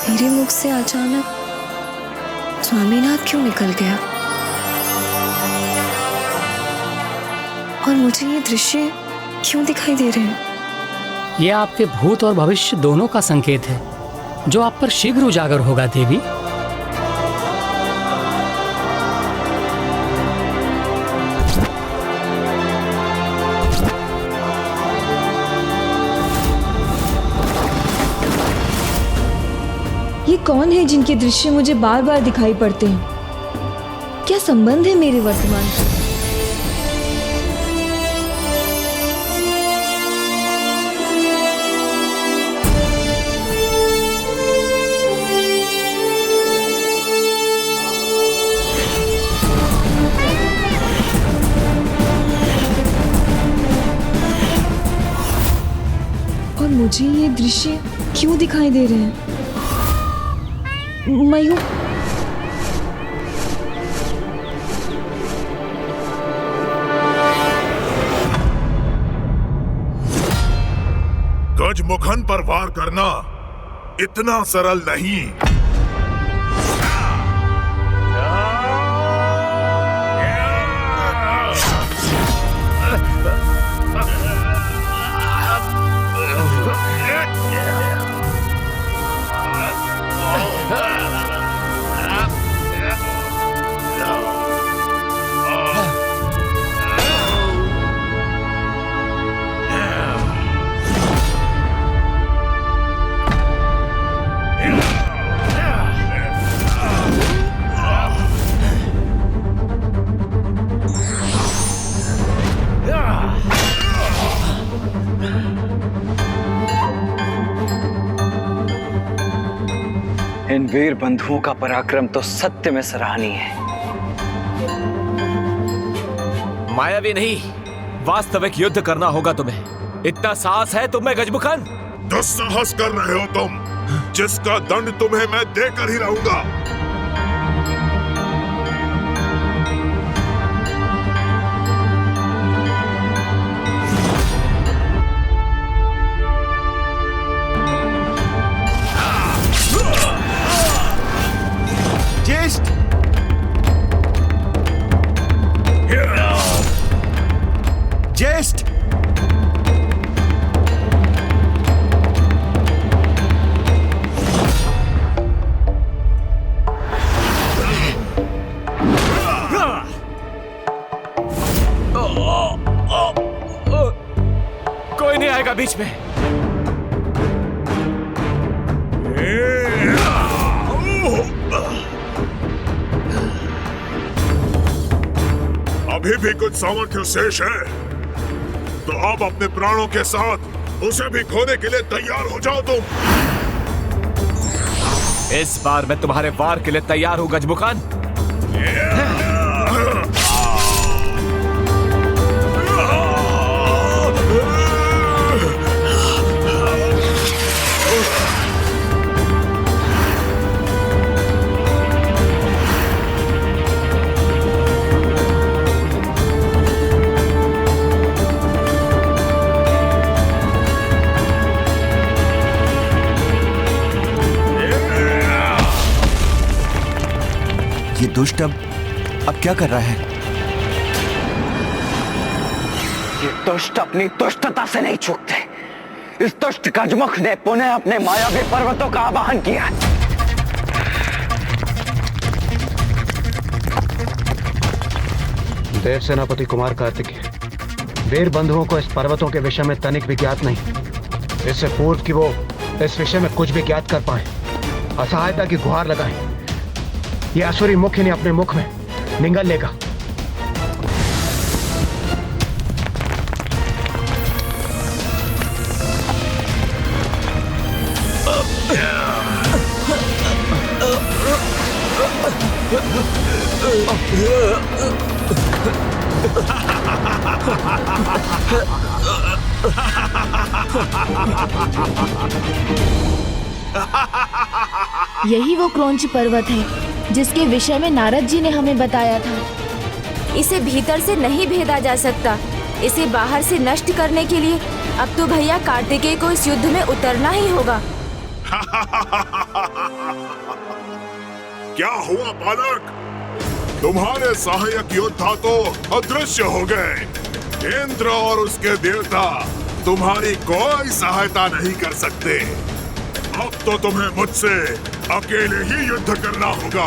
मेरे मुख से अचानक स्वामीनाथ क्यों निकल गया? और मुझे ये दृश्य क्यों दिखाई दे रहे हैं? ये आपके भूत और भविष्य दोनों का संकेत है, जो आप पर शीघ्र उजागर होगा देवी। ये कौन है जिनके दृश्य मुझे बार बार दिखाई पड़ते हैं? क्या संबंध है मेरे वर्तमान का? और मुझे ये दृश्य क्यों दिखाई दे रहे हैं? मयूर, गजमुखन पर वार करना इतना सरल नहीं। इन वीर बंधुओं का पराक्रम तो सत्य में सराहनीय है। मायावी नहीं, वास्तविक युद्ध करना होगा तुम्हें। इतना साहस है तुम में गजमुखन? दुस्साहस कर रहे हो तुम, जिसका दंड तुम्हें मैं देकर ही रहूंगा। ज्येष्ठ, ज्येष्ठ, कोई नहीं आएगा बीच में। अभी भी कुछ सामर्थ्य शेष है, तो अब अपने प्राणों के साथ उसे भी खोने के लिए तैयार हो जाओ तुम। इस बार मैं तुम्हारे वार के लिए तैयार हूं गजमुखन। ये दुष्ट अब क्या कर रहा है? ये दुष्ट अपनी दुष्टता से नहीं चूकते। इस दुष्ट गजमुख ने पुनः अपने मायावी पर्वतों का आवाहन किया। देव सेनापति कुमार कार्तिकेय, वीर बंधुओं को इस पर्वतों के विषय में तनिक भी ज्ञात नहीं। इससे पूर्व कि वो इस विषय में कुछ भी ज्ञात कर पाए, असहायता की गुहार लगाएं। ये असुरी मुख इन्हें अपने मुख में निगल लेगा। यही वो क्रौंच पर्वत है जिसके विषय में नारद जी ने हमें बताया था। इसे भीतर से नहीं भेदा जा सकता। इसे बाहर से नष्ट करने के लिए अब तो भैया कार्तिकेय को इस युद्ध में उतरना ही होगा। क्या हुआ बालक? तुम्हारे सहायक योद्धा तो अदृश्य हो गए। इंद्र और उसके देवता तुम्हारी कोई सहायता नहीं कर सकते। अब तो तुम्हें मुझसे अकेले ही युद्ध करना होगा।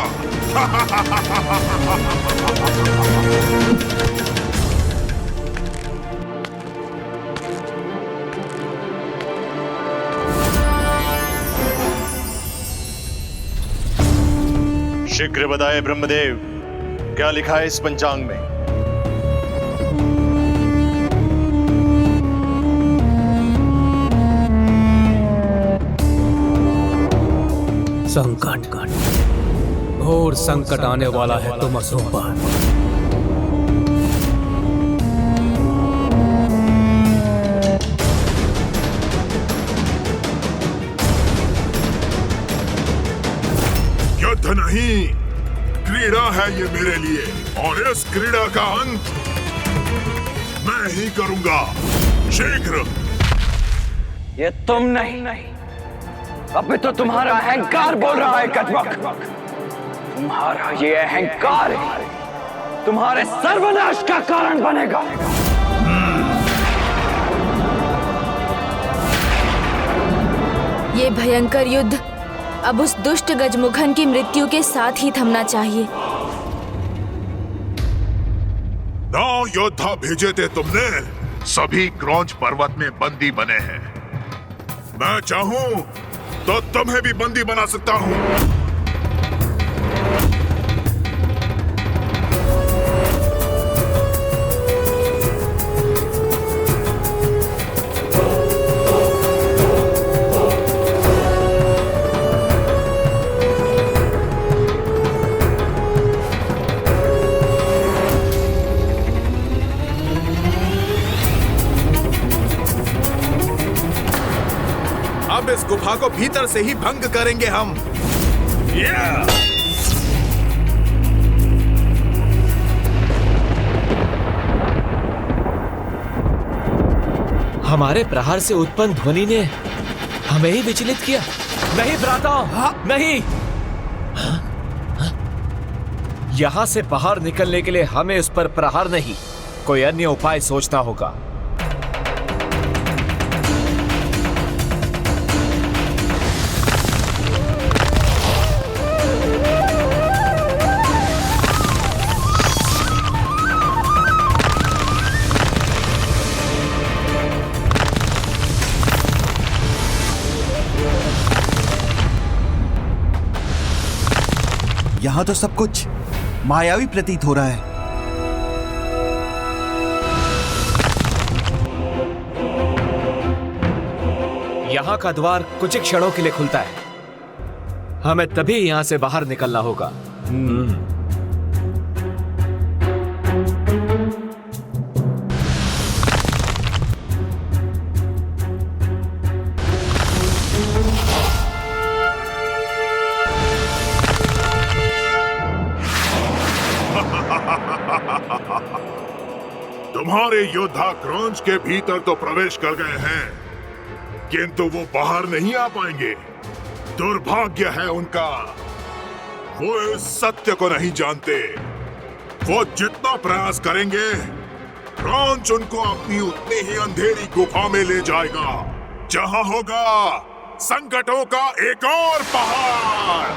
शीघ्र बताए ब्रह्मदेव, क्या लिखा है इस पंचांग में? संकट, घोर संकट आने वाला है तुम असुरों पर। नहीं, क्रीड़ा है ये मेरे लिए, और इस क्रीड़ा का अंत मैं ही करूंगा शीघ्र। ये तुम नहीं, अभी तो तुम्हारा अहंकार बोल रहा है गजमुख। तुम्हारा ये अहंकार तुम्हारे सर्वनाश का कारण बनेगा। ये भयंकर युद्ध अब उस दुष्ट गजमुखन की मृत्यु के साथ ही थमना चाहिए। 9 योद्धा भेजे थे तुमने, सभी क्रौंच पर्वत में बंदी बने हैं। मैं चाहूं तो तुम्हें भी बंदी बना सकता हूं। अब इस गुफा को भीतर से ही भंग करेंगे हम। हमारे प्रहार से उत्पन्न ध्वनि ने हमें ही विचलित किया। नहीं भ्राताओ, नहीं। यहां से बाहर निकलने के लिए हमें उस पर प्रहार नहीं, कोई अन्य उपाय सोचना होगा। यहाँ तो सब कुछ मायावी प्रतीत हो रहा है। यहाँ का द्वार कुछ ही क्षणों के लिए खुलता है, हमें तभी यहाँ से बाहर निकलना होगा। तुम्हारे योद्धा क्रौंच के भीतर तो प्रवेश कर गए हैं, किंतु वो बाहर नहीं आ पाएंगे। दुर्भाग्य है उनका, वो इस सत्य को नहीं जानते। वो जितना प्रयास करेंगे, क्रौंच उनको अपनी उतनी ही अंधेरी गुफा में ले जाएगा, जहां होगा संकटों का एक और पहाड़।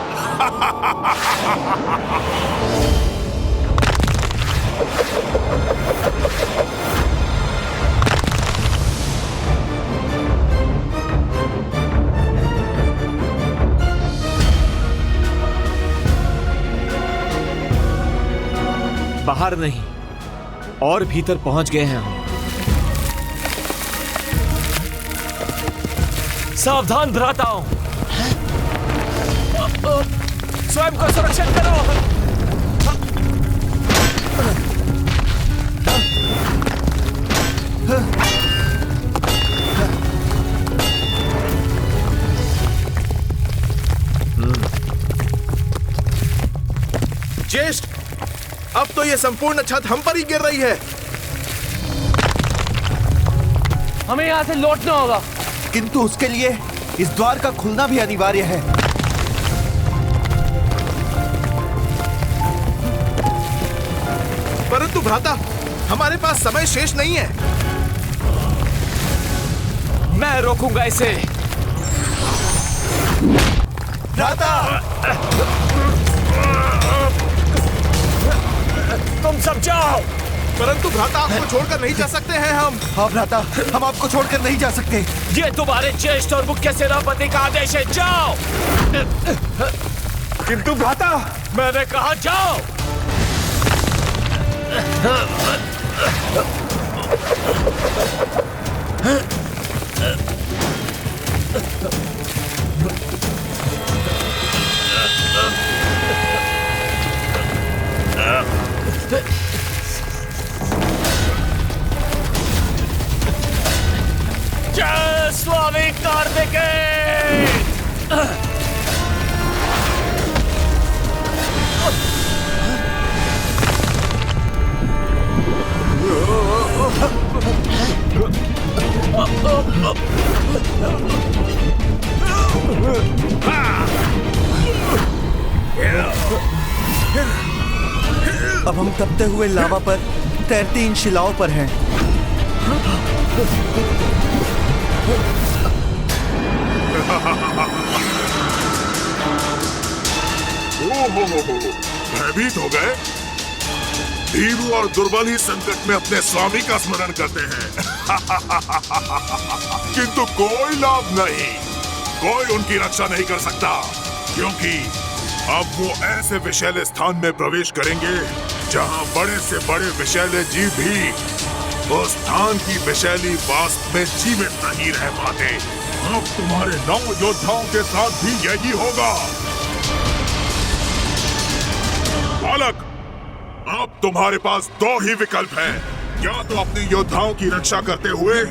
बाहर नहीं, और भीतर पहुंच गए हैं हम। सावधान भ्राताओं, स्वयं को सुरक्षित करो। ज्येष्ठ, अब तो ये संपूर्ण छत हम पर ही गिर रही है। हमें यहाँ से लौटना होगा, किंतु उसके लिए इस द्वार का खुलना भी अनिवार्य है। परंतु भ्राता, हमारे पास समय शेष नहीं है। मैं रोकूंगा इसे। भ्राता, तुम सब जाओ। परंतु भ्राता, आपको छोड़कर नहीं जा सकते हैं हम। हाँ भ्राता, हम आपको छोड़कर नहीं जा सकते। ये तुम्हारे ज्येष्ठ और मुख्य सेनापति का आदेश है, जाओ। किंतु भ्राता, मैंने कहा जाओ। जय स्वामी कार्तिकेय। अब हम तपते हुए लावा पर तैरती इन शिलाओं पर हैं। भयभीत हो गए? भीरू और दुर्बल ही संकट में अपने स्वामी का स्मरण करते हैं। किंतु कोई लाभ नहीं, कोई उनकी रक्षा नहीं कर सकता, क्योंकि अब वो ऐसे विषैले स्थान में प्रवेश करेंगे जहां बड़े से बड़े विषैले जीव भी उस स्थान की विषैली वास्तव में जीवित नहीं रह पाते। अब तुम्हारे 9 योद्धाओं के साथ भी यही होगा। बालक, अब तुम्हारे पास 2 ही विकल्प हैं। या तो अपने योद्धाओं की रक्षा करते हुए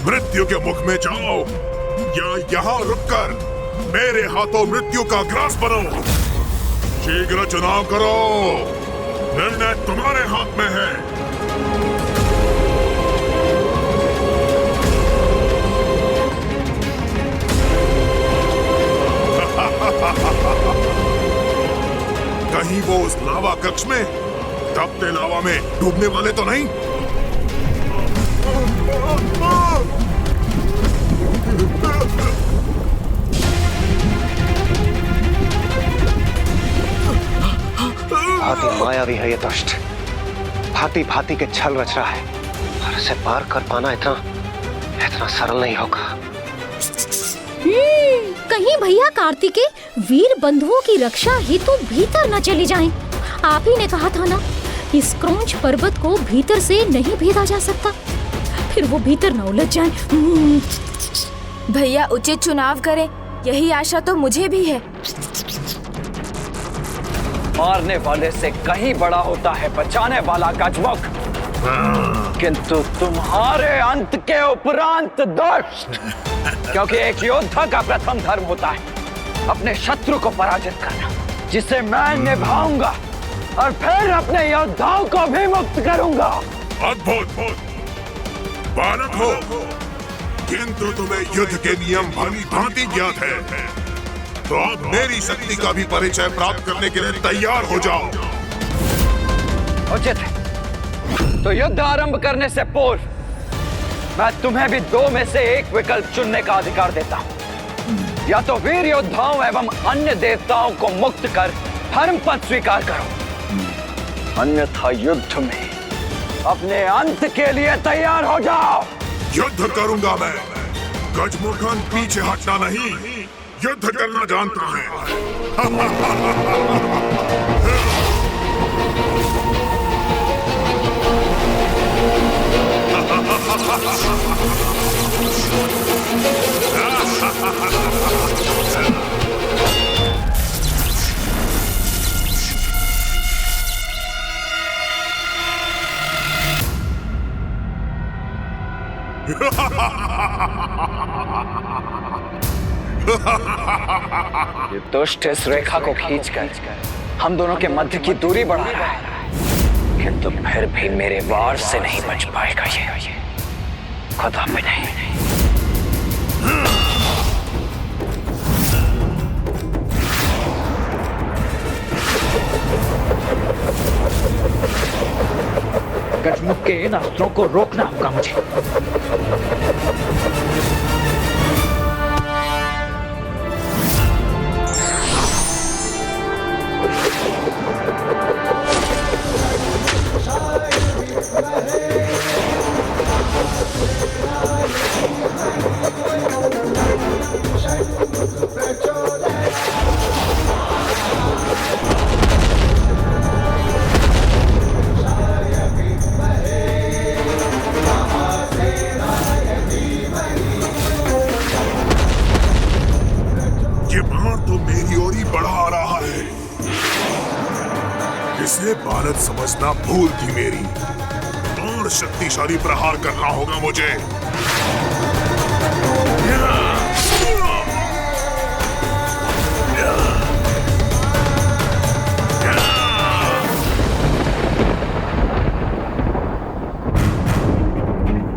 मृत्यु के मुख में जाओ, या यहाँ रुककर मेरे हाथों मृत्यु का ग्रास बनो। शीघ्र चुनाव करो, निर्णय तुम्हारे हाथ में है। कहीं वो उस लावा कक्ष में तपते लावा में डूबने वाले तो नहीं? भांति मायावी है ये दुष्ट, भांति भांति के छल रच रहा है, और इसे पार कर पाना इतना सरल नहीं होगा। कहीं भैया कार्तिकेय वीर बंधुओं की रक्षा हेतु भीतर न चले जाएं। आप ही ने कहा था ना, इस क्रौंच पर्वत को भीतर से नहीं भेदा जा सकता, फिर वो भीतर न उलझ जाएं। भैया उचित चुनाव करें, यही आशा तो मुझे भी है। मारने वाले से कहीं बड़ा होता है बचाने वाला गजमुख, किंतु तुम्हारे अंत के उपरांत दुष्ट, क्योंकि एक योद्धा का प्रथम धर्म होता है अपने शत्रु को पराजित करना, जिसे मैं निभाऊंगा और फिर अपने योद्धाओं को भी मुक्त करूंगा। अद्भुत बालक हो, किंतु तुम्हें युद्ध के नियम भली भांति ज्ञात है, तो अब मेरी शक्ति का भी परिचय प्राप्त करने के लिए तैयार हो जाओ। उचित है, तो युद्ध आरंभ करने से पूर्व मैं तुम्हें भी 2 में से एक विकल्प चुनने का अधिकार देता हूं। या तो वीर योद्धाओं एवं अन्य देवताओं को मुक्त कर धर्म पद स्वीकार करो, अन्यथा युद्ध में अपने अंत के लिए तैयार हो जाओ। युद्ध करूंगा मैं, गजमुखन पीछे हटना नहीं, युद्ध करना जानता है। ये दुष्ट इस रेखा को खींचकर हम दोनों के मध्य की दूरी बढ़ा रहा है, किंतु फिर भी मेरे वार से नहीं बच पाएगा ये, कदापि नहीं। गजमुख के इन अस्त्रों को रोकना होगा मुझे। इसे बालक समझना भूल थी मेरी, और शक्तिशाली प्रहार करना होगा मुझे।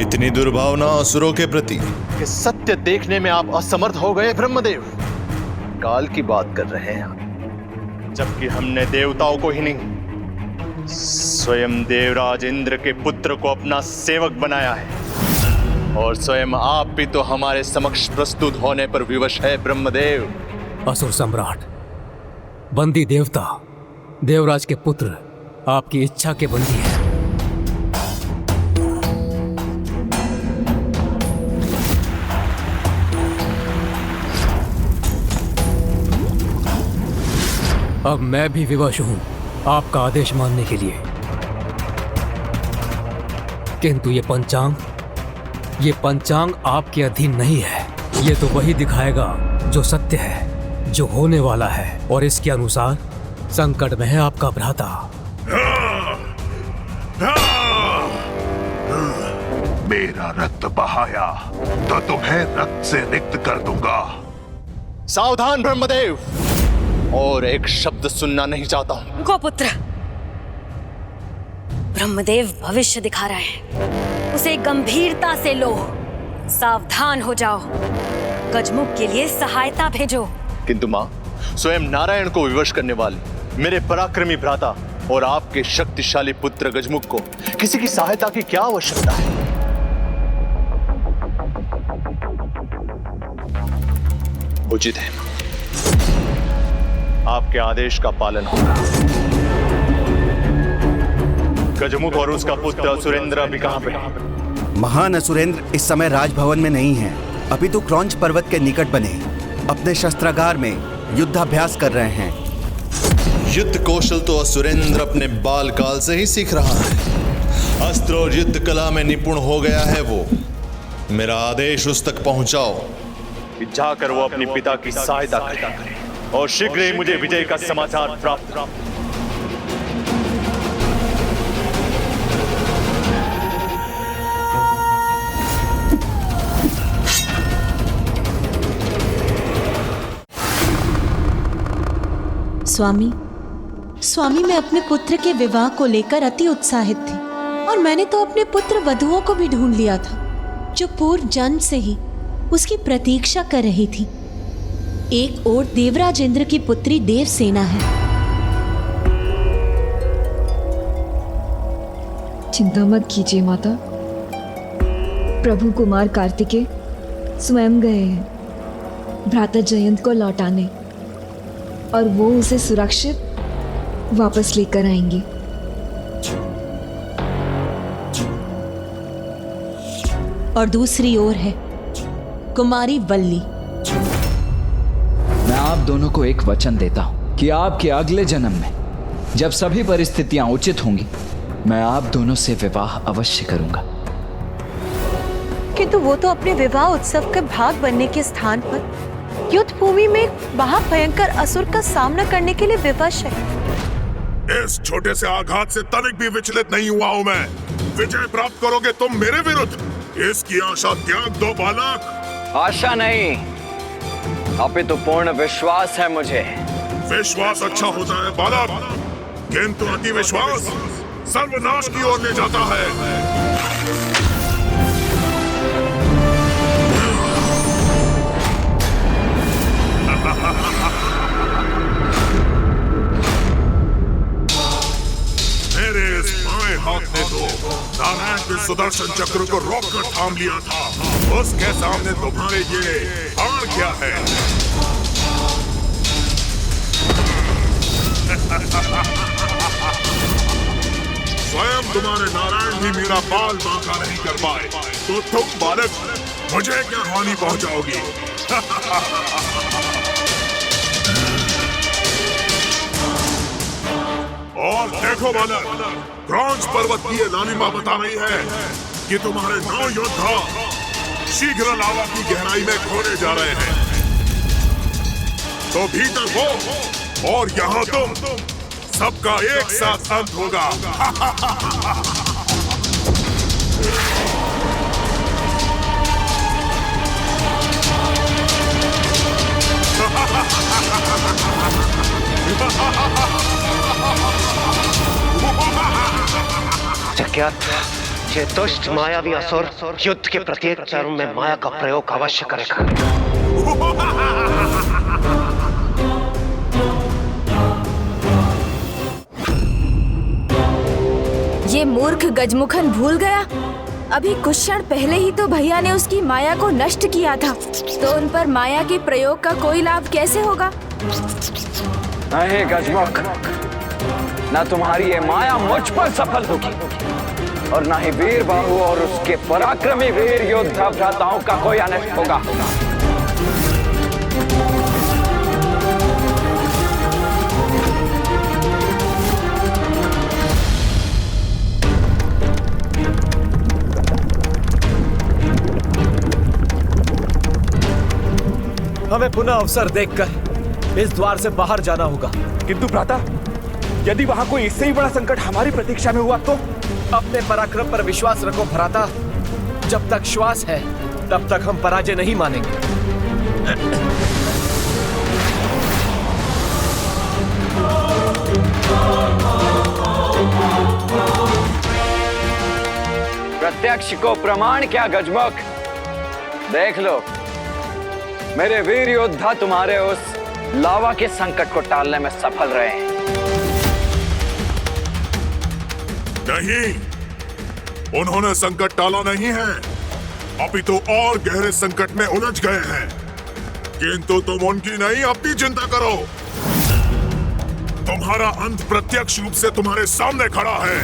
इतनी दुर्भावना असुरों के प्रति। कि सत्य देखने में आप असमर्थ हो गए ब्रह्मदेव। काल की बात कर रहे हैं आप, जबकि हमने देवताओं को ही नहीं, स्वयं देवराज इंद्र के पुत्र को अपना सेवक बनाया है। और स्वयं आप भी तो हमारे समक्ष प्रस्तुत होने पर विवश है ब्रह्मदेव। असुर सम्राट, बंदी देवता, देवराज के पुत्र आपकी इच्छा के बंदी है। अब मैं भी विवश हूं आपका आदेश मानने के लिए, किंतु ये पंचांग आपके अधीन नहीं है। ये तो वही दिखाएगा जो सत्य है, जो होने वाला है, और इसके अनुसार संकट में है आपका भ्राता। मेरा रक्त बहाया तो तुम्हें रक्त से रिक्त कर दूंगा। सावधान ब्रह्मदेव, और एक शब्द सुनना नहीं चाहता हूं। गोपुत्र, ब्रह्मदेव भविष्य दिखा रहे हैं, उसे गंभीरता से लो। सावधान हो जाओ, गजमुख के लिए सहायता भेजो। किंतु मां, स्वयं नारायण को विवश करने वाले मेरे पराक्रमी भ्राता और आपके शक्तिशाली पुत्र गजमुख को किसी की सहायता की क्या आवश्यकता है? उचित है, आपके आदेश का पालन होगा। गजमुख और उसका पुत्र असुरेंद्र अभी कहां पे? महान असुरेंद्र इस समय राजभवन में नहीं है, अभी तो क्रौंच पर्वत के निकट बने अपने शस्त्रागार में युद्धाभ्यास कर रहे हैं। युद्ध कौशल तो असुरेंद्र अपने बाल काल से ही सीख रहा है। अस्त्र और युद्ध कला में निपुण हो गया है वो। मेरा आदेश उस तक पहुंचाओ कि जाकर वो अपने पिता की सहायता करे और शीघ्र ही मुझे विजय का समाचार प्राप्त। स्वामी, मैं अपने पुत्र के विवाह को लेकर अति उत्साहित थी, और मैंने तो अपने पुत्र वधुओं को भी ढूंढ लिया था, जो पूर्व जन्म से ही उसकी प्रतीक्षा कर रही थी। एक ओर देवराज इंद्र की पुत्री देवसेना है। चिंता मत कीजिए माता, प्रभु कुमार कार्तिकेय स्वयं गए हैं भ्राता जयंत को लौटाने, और वो उसे सुरक्षित वापस लेकर आएंगे। और दूसरी ओर है कुमारी वल्ली। मैं आप दोनों को एक वचन देता हूं कि आपके अगले जन्म में जब सभी परिस्थितियां उचित होंगी, मैं आप दोनों से विवाह अवश्य करूंगा। किंतु वो तो अपने विवाह उत्सव के भाग बनने के स्थान पर युद्ध भूमि में एक महाभयंकर असुर का सामना करने के लिए विवश है। इस छोटे से आघात से तनिक भी विचलित नहीं हुआ हूँ मैं। विजय प्राप्त करोगे तुम मेरे विरुद्ध, इसकी आशा त्याग दो बालक। आशा नहीं, अपितु पूर्ण विश्वास है मुझे। विश्वास अच्छा होता है बालक, किंतु अति विश्वास सर्वनाश की ओर ले जाता है। मेरे इस बाएं हाथ ने तो नारायण के सुदर्शन चक्र को रोककर थाम लिया था, उसके सामने तुम्हारे ये हार क्या है? स्वयं तुम्हारे नारायण भी मेरा बाल बांका नहीं कर पाए, तो तुम बालक मुझे क्या हानि पहुंचाओगी? और देखो बालक, क्रौंच पर्वत की ये लालिमा बता रही है कि तुम्हारे 9 योद्धा शीघ्र लावा की गहराई में खोने जा रहे हैं। तो भीतर हो और यहाँ तुम सबका एक साथ अंत होगा। चक्यात ये दुष्ट मायावी असुर युद्ध के प्रत्येक चरण में माया का प्रयोग अवश्य करेगा। ये मूर्ख गजमुखन भूल गया, अभी कुछ क्षण पहले ही तो भैया ने उसकी माया को नष्ट किया था, तो उन पर माया के प्रयोग का कोई लाभ कैसे होगा? नहीं गजमुख, न तुम्हारी ये माया मुझ पर सफल होगी और न ही वीर बाहु और उसके पराक्रमी वीर योद्धा भ्राताओं का कोई अनिष्ट होगा। हमें पुनः अवसर देखकर इस द्वार से बाहर जाना होगा। किंतु भ्राता, यदि वहां कोई इससे ही बड़ा संकट हमारी प्रतीक्षा में हुआ तो? अपने पराक्रम पर विश्वास रखो भ्राता, जब तक श्वास है तब तक हम पराजय नहीं मानेंगे। प्रत्यक्ष को प्रमाण क्या गजमुख, देख लो मेरे वीर योद्धा तुम्हारे उस लावा के संकट को टालने में सफल रहे हैं। नहीं, उन्होंने संकट टाला नहीं है, अपितु और गहरे संकट में उलझ गए हैं। किंतु तुम उनकी नहीं अपनी चिंता करो, तुम्हारा अंत प्रत्यक्ष रूप से तुम्हारे सामने खड़ा है।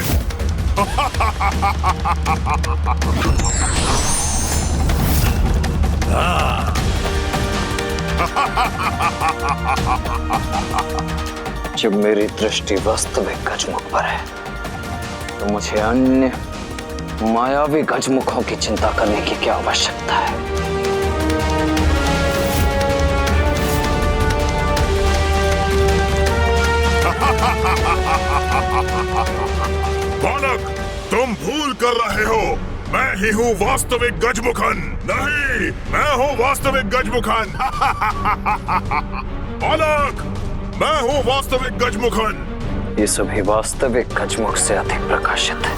जब मेरी दृष्टि वास्तविक गजमुख पर है तो मुझे अन्य मायावी गजमुखों की चिंता करने की क्या आवश्यकता है? बालक, तुम भूल कर रहे हो, मैं ही हूँ वास्तविक गजमुखन। नहीं, मैं हूँ वास्तविक गजमुखन। बालक, मैं हूँ वास्तविक गजमुखन। ये सभी वास्तविक गजमुख से अधिक प्रकाशित है।